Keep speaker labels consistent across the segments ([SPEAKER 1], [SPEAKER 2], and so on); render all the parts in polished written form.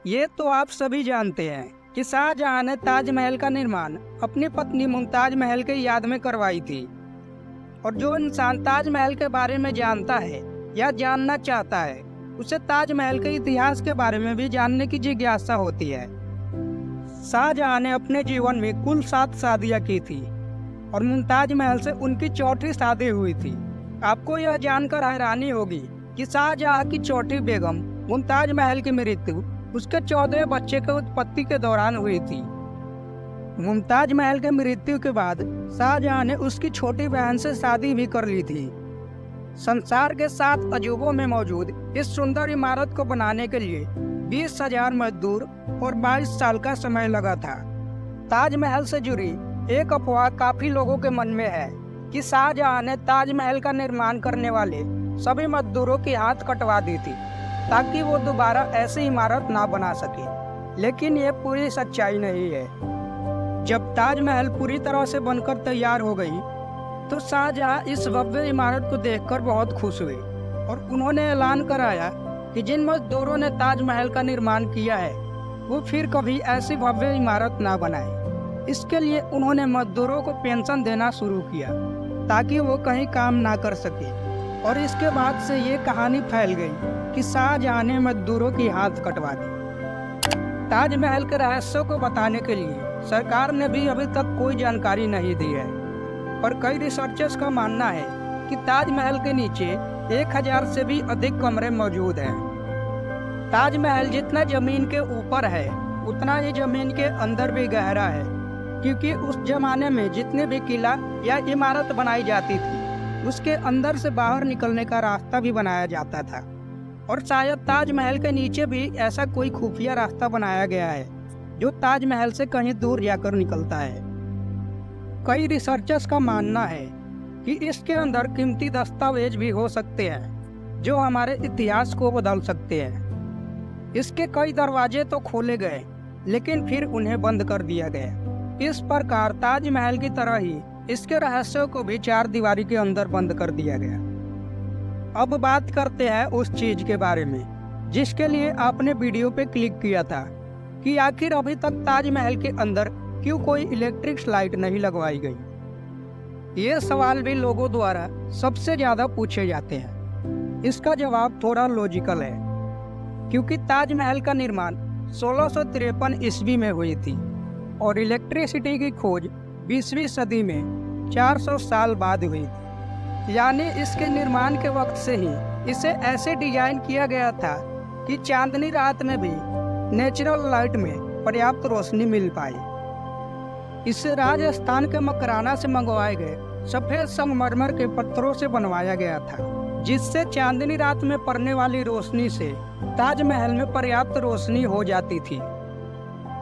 [SPEAKER 1] ये तो आप सभी जानते हैं कि शाहजहां ने ताजमहल का निर्माण अपनी पत्नी मुमताज महल के याद में करवाई थी। और जो इंसान ताजमहल के बारे में जानता है या जानना चाहता है, उसे ताजमहल के इतिहास के बारे में भी जानने की जिज्ञासा होती है। शाहजहां ने अपने जीवन में कुल 7 शादियां की थी और मुमताज महल से उनकी चौथी शादी हुई थी। आपको यह जानकर हैरानी होगी कि शाहजहां की चौथी बेगम मुमताज महल की मृत्यु उसके 14वें बच्चे के उत्पत्ति के दौरान हुई थी। मुमताज महल के मृत्यु के बाद शाहजहां ने उसकी छोटी बहन से शादी भी कर ली थी। संसार के 7 अजूबों में मौजूद इस सुंदर इमारत को बनाने के लिए 20,000 मजदूर और 22 साल का समय लगा था। ताजमहल से जुड़ी एक अफवाह काफी लोगों के मन में है कि शाहजहां ने ताजमहल का निर्माण करने वाले सभी मजदूरों की हाथ कटवा दी थी ताकि वो दोबारा ऐसी इमारत ना बना सके। लेकिन ये पूरी सच्चाई नहीं है। जब ताजमहल पूरी तरह से बनकर तैयार हो गई तो शाहजहां इस भव्य इमारत को देखकर बहुत खुश हुए और उन्होंने ऐलान कराया कि जिन मजदूरों ने ताजमहल का निर्माण किया है वो फिर कभी ऐसी भव्य इमारत ना बनाए। इसके लिए उन्होंने मजदूरों को पेंशन देना शुरू किया ताकि वो कहीं काम ना कर सके। और इसके बाद से ये कहानी फैल गई कि शाहजहां ने मजदूरों की हाथ कटवा दी। ताजमहल के रहस्यों को बताने के लिए सरकार ने भी अभी तक कोई जानकारी नहीं दी है और कई रिसर्चर्स का मानना है कि ताजमहल के नीचे 1000 से भी अधिक कमरे मौजूद हैं। ताजमहल जितना जमीन के ऊपर है उतना ही जमीन के अंदर भी गहरा है, क्योंकि उस जमाने में जितने भी किला या इमारत बनाई जाती थी उसके अंदर से बाहर निकलने का रास्ता भी बनाया जाता था। और शायद ताजमहल के नीचे भी ऐसा कोई खुफिया रास्ता बनाया गया है जो ताजमहल से कहीं दूर जाकर निकलता है। कई रिसर्चर्स का मानना है कि इसके अंदर कीमती दस्तावेज भी हो सकते हैं जो हमारे इतिहास को बदल सकते हैं। इसके कई दरवाजे तो खोले गए लेकिन फिर उन्हें बंद कर दिया गया। इस प्रकार ताजमहल की तरह ही इसके रहस्यों को भी 4 दीवारी के अंदर बंद कर दिया गया। अब बात करते हैं उस चीज के बारे में जिसके लिए आपने वीडियो पे क्लिक किया था कि आखिर अभी तक ताजमहल के अंदर क्यों कोई इलेक्ट्रिक लाइट नहीं लगवाई गई। ये सवाल भी लोगों द्वारा सबसे ज्यादा पूछे जाते हैं। इसका जवाब थोड़ा लॉजिकल है, क्योंकि ताजमहल का निर्माण 1653 ईस्वी में हुई थी और इलेक्ट्रिसिटी की खोज 20वीं सदी में 400 साल बाद हुई थी। यानी इसके निर्माण के वक्त से ही इसे ऐसे डिजाइन किया गया था कि चांदनी रात में भी नेचुरल लाइट में पर्याप्त रोशनी मिल पाई। इसे राजस्थान के मकराना से मंगवाए गए सफेद संगमरमर के पत्थरों से बनवाया गया था, जिससे चांदनी रात में पड़ने वाली रोशनी से ताजमहल में पर्याप्त रोशनी हो जाती थी।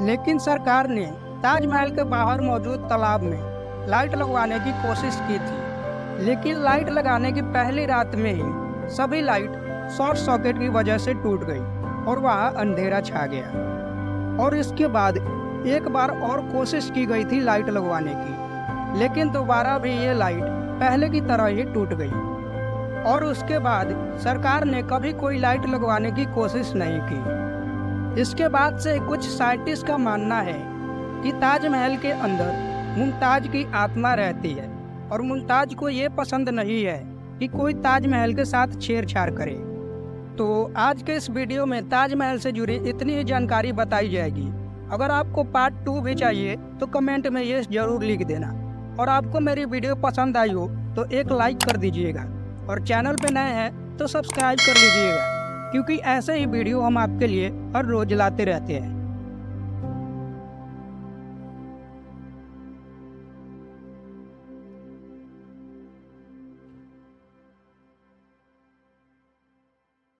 [SPEAKER 1] लेकिन सरकार ने ताजमहल के बाहर मौजूद तालाब में लाइट लगवाने की कोशिश की थी, लेकिन लाइट लगाने की पहली रात में ही सभी लाइट शॉर्ट सर्किट की वजह से टूट गई और वहां अंधेरा छा गया। और इसके बाद एक बार और कोशिश की गई थी लाइट लगवाने की, लेकिन दोबारा भी ये लाइट पहले की तरह ही टूट गई और उसके बाद सरकार ने कभी कोई लाइट लगवाने की कोशिश नहीं की। इसके बाद से कुछ साइंटिस्ट का मानना है कि ताजमहल के अंदर मुमताज की आत्मा रहती है और मुमताज को ये पसंद नहीं है कि कोई ताजमहल के साथ छेड़छाड़ करे। तो आज के इस वीडियो में ताजमहल से जुड़ी इतनी ही जानकारी बताई जाएगी। अगर आपको पार्ट 2 भी चाहिए तो कमेंट में ये जरूर लिख देना। और आपको मेरी वीडियो पसंद आई हो तो एक लाइक कर दीजिएगा और चैनल पे नए हैं तो सब्सक्राइब कर लीजिएगा, क्योंकि ऐसे ही वीडियो हम आपके लिए हर रोज लाते रहते हैं।